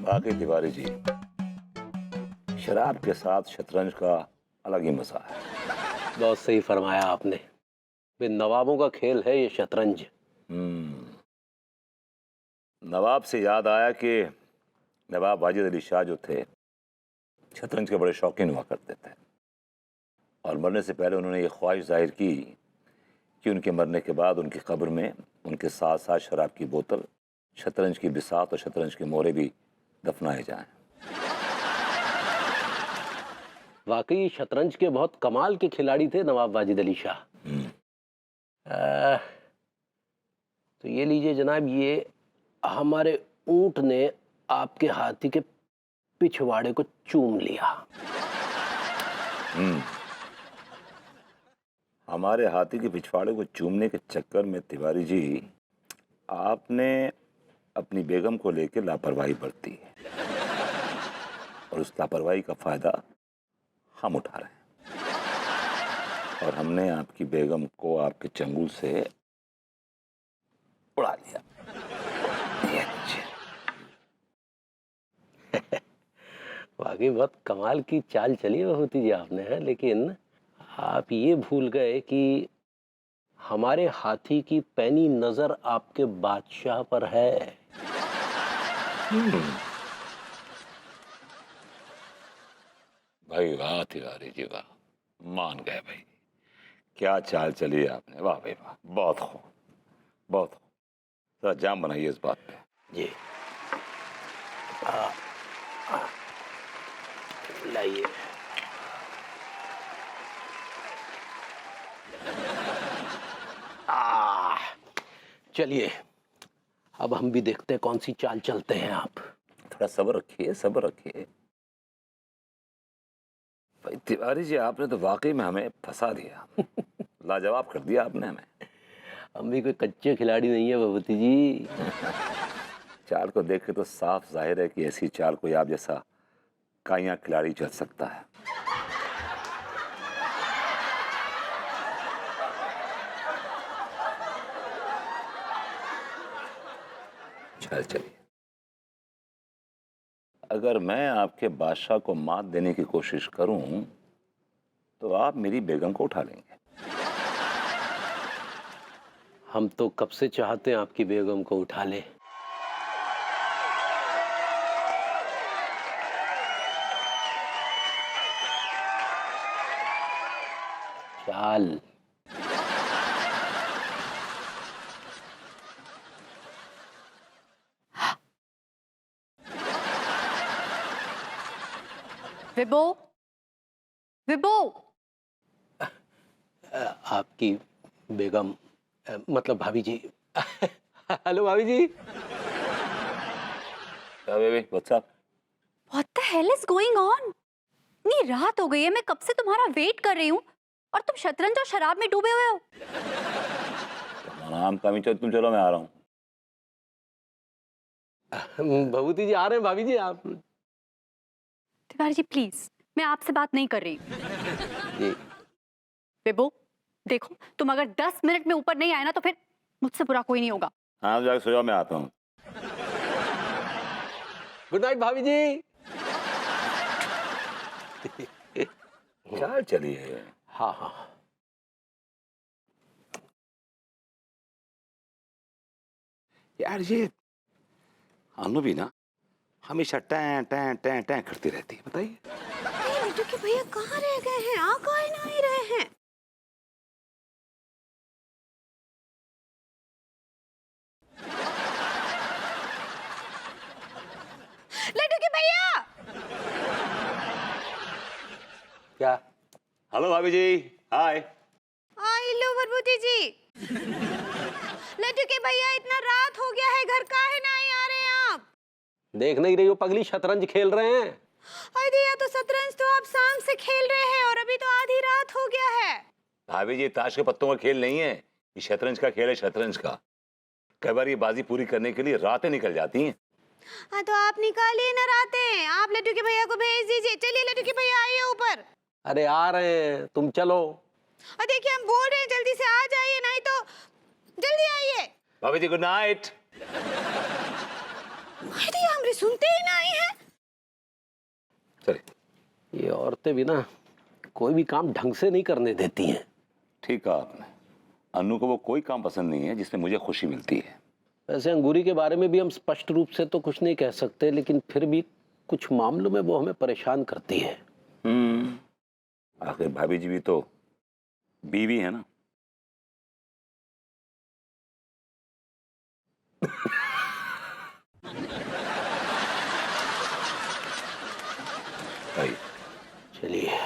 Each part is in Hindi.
बाकी तिवारी जी, शराब के साथ शतरंज का अलग ही मजा है। बहुत सही फरमाया आपने। वे नवाबों का खेल है ये शतरंज। नवाब से याद आया कि नवाब वाजिद अली शाह जो थे, शतरंज के बड़े शौकीन हुआ करते थे, और मरने से पहले उन्होंने ये ख्वाहिश जाहिर की कि उनके मरने के बाद उनकी कब्र में उनके साथ साथ शराब की बोतल, शतरंज की बिसात और शतरंज के मोहरे भी दफनाए जाएं। वाकई शतरंज के बहुत कमाल के खिलाड़ी थे नवाब वाजिद अली शाह। तो ये लीजिए जनाब, ये हमारे ऊंट ने आपके हाथी के पिछवाड़े को चूम लिया। हमारे हाथी के पिछवाड़े को चूमने के चक्कर में तिवारी जी, आपने अपनी बेगम को लेकर लापरवाही बरती है, और उस लापरवाही का फायदा हम उठा रहे हैं, और हमने आपकी बेगम को आपके चंगुल से उड़ा लिया। वाकई बहुत कमाल की चाल चली होती जी आपने, है, लेकिन आप ये भूल गए कि हमारे हाथी की पैनी नजर आपके बादशाह पर है। भाई वाह तिवारी जी वाह, मान गए भाई। क्या चाल चली आपने, वाह भाई वाह, बहुत खूब, बहुत खूब। जरा जाम बनाइए इस बात पे। जी लाइए। चलिए अब हम भी देखते हैं कौन सी चाल चलते हैं आप। थोड़ा सब्र रखिए, सब्र रखिए। भाई तिवारी जी, आपने तो वाकई में हमें फंसा दिया। लाजवाब कर दिया आपने हमें। हम भी कोई कच्चे खिलाड़ी नहीं है भगवती जी। चाल को देख के तो साफ जाहिर है कि ऐसी चाल कोई आप जैसा काइयां खिलाड़ी चल सकता है। चल चलिए, अगर मैं आपके बादशाह को मात देने की कोशिश करूं तो आप मेरी बेगम को उठा लेंगे। हम तो कब से चाहते हैं आपकी बेगम को उठा ले। चाल विबो, विबो। आपकी बेगम, मतलब भाभी जी। हेलो भाभी जी। क्या baby, what's up? What the hell is going on? इतनी रात हो गई है, मैं कब से तुम्हारा वेट कर रही हूँ और तुम शतरंज और शराब में डूबे हुए हो। नाम कमी, चलो तुम चलो, मैं आ रहा हूँ। भगवती जी आ रहे हैं भाभी जी आप। तिवारी जी प्लीज, मैं आपसे बात नहीं कर रही। जी विबो देखो, तुम अगर 10 मिनट में ऊपर नहीं आए ना तो फिर मुझसे बुरा कोई नहीं होगा। हाँ जाके सो जाओ, मैं आता हूँ। गुड नाइट भाभी जी। चाल चलिए। हाँ हाँ यार ये अनु भी ना हमेशा टैं टैं टैं टैं करती रहती है, बताइए। लड्डू के भैया कहाँ रह गए हैं? आ काहे नहीं रहे हैं? लड्डू के भैया! क्या? हेलो भाभी जी, हाय। हेलो भरभूति जी। लड्डू के भैया, इतना रात हो गया है, घर काहे नहीं आ रहे हैं आप? देख नहीं रही हो पगली, शतरंज खेल रहे हैं। अरे दिया तो शतरंज तो आप शाम से खेल रहे हैं और अभी तो आधी रात हो गया है। भाभी जी, ताश के पत्तों का खेल नहीं है, ये शतरंज का खेल है, शतरंज का। कई बार ये बाजी पूरी करने के लिए रातें निकल जाती हैं। हाँ तो आप निकालिए ना रातें, आप लड्डू के भैया को भेज दीजिए। चलिए लड्डू के भैया, आइए ऊपर। अरे आ रहे हैं, तुम चलो। और देखिए हम बोल रहे हैं जल्दी से आ जाइए, नहीं तो जल्दी आइए। भाभी जी गुड नाइट। हमरे सुनते ही नहीं है। चलिए। ये औरतें भी ना कोई भी काम ढंग से नहीं करने देती हैं। ठीक कहा आपने। अन्नू को वो कोई काम पसंद नहीं है जिसमें मुझे खुशी मिलती है। वैसे अंगूरी के बारे में भी हम स्पष्ट रूप से तो कुछ नहीं कह सकते, लेकिन फिर भी कुछ मामलों में वो हमें परेशान करती है। आखिर भाभी जी भी तो बीवी है ना। भाई चलिए।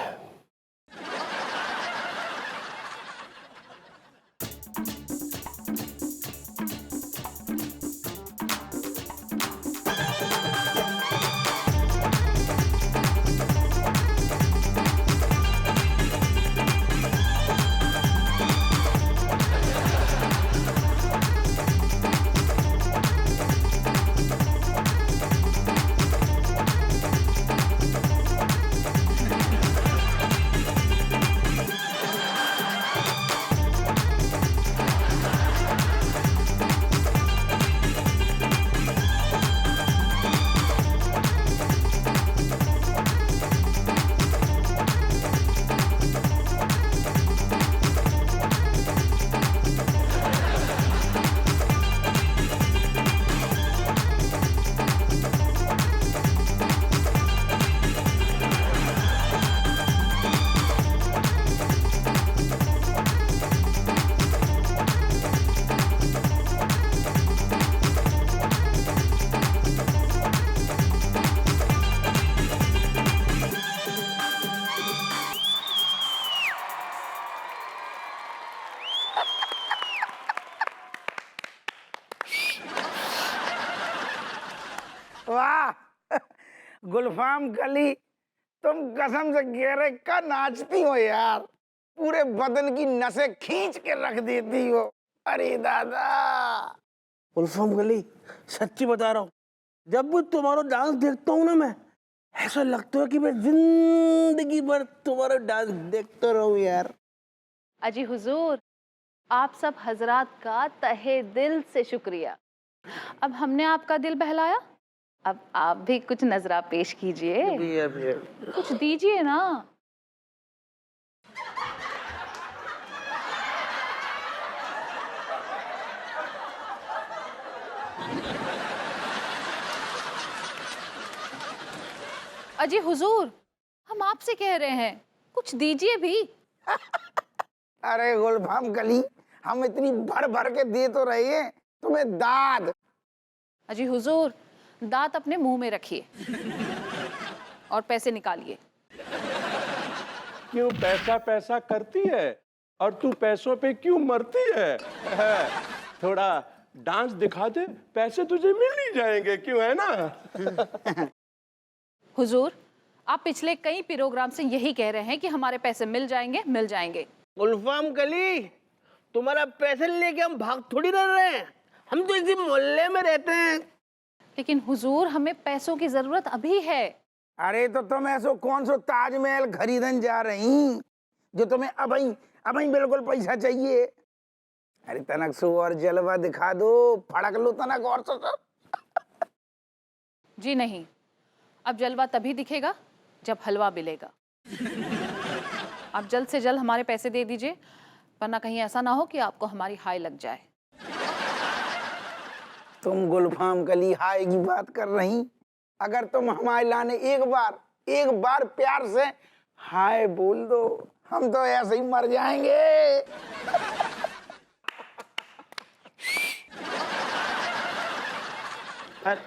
वाह गुलफाम कली, तुम कसम से गहरे का नाचती हो यार। पूरे बदन की नसें खींच के रख देती हो। अरे दादा। गुलफाम गली, सच्ची बता रहा हूँ, जब भी तुम्हारा डांस देखता हूँ ना मैं, ऐसा लगता है कि मैं जिंदगी भर तुम्हारा डांस देखता रहूं यार। अजी हुजूर, आप सब हजरात का तहे दिल से शुक्रिया। अब हमने आपका दिल बहलाया, अब आप भी कुछ नजरा पेश कीजिए, कुछ दीजिए ना। अजी हुजूर, हम आपसे कह रहे हैं, कुछ दीजिए भी। अरे गुलफाम कली, हम इतनी भर भर के दे तो रहे हैं तुम्हें दाद। अजी हुजूर, दांत अपने मुंह में रखिए और पैसे निकालिए। क्यों पैसा पैसा करती है और तू पैसों पे क्यों मरती है? थोड़ा डांस दिखा दे, पैसे तुझे मिल ही जाएंगे, क्यों है ना? हुजूर, आप पिछले कई प्रोग्राम से यही कह रहे हैं कि हमारे पैसे मिल जाएंगे, मिल जाएंगे। गुलफाम गली, तुम्हारा पैसे लेके हम भाग थोड़ी रह रहे हैं, हम तो इसी मोहल्ले में रहते हैं। लेकिन हुजूर, हमें पैसों की जरूरत अभी है। अरे तो तुम ऐसो कौन सो ताजमहल खरीदन जा रही जो तुम्हें अबई बिल्कुल पैसा चाहिए? अरे तनक सो और जलवा दिखा दो, फड़क लो तनक और सो। जी नहीं, अब जलवा तभी दिखेगा जब हलवा मिलेगा। आप जल्द से जल्द हमारे पैसे दे दीजिए, वरना कहीं ऐसा ना हो कि आपको हमारी हाय लग जाए। तुम गुलफाम कली हाय की बात कर रही? अगर तुम हमारे लाने एक बार प्यार से हाय बोल दो, हम तो ऐसे ही मर जाएंगे। अरे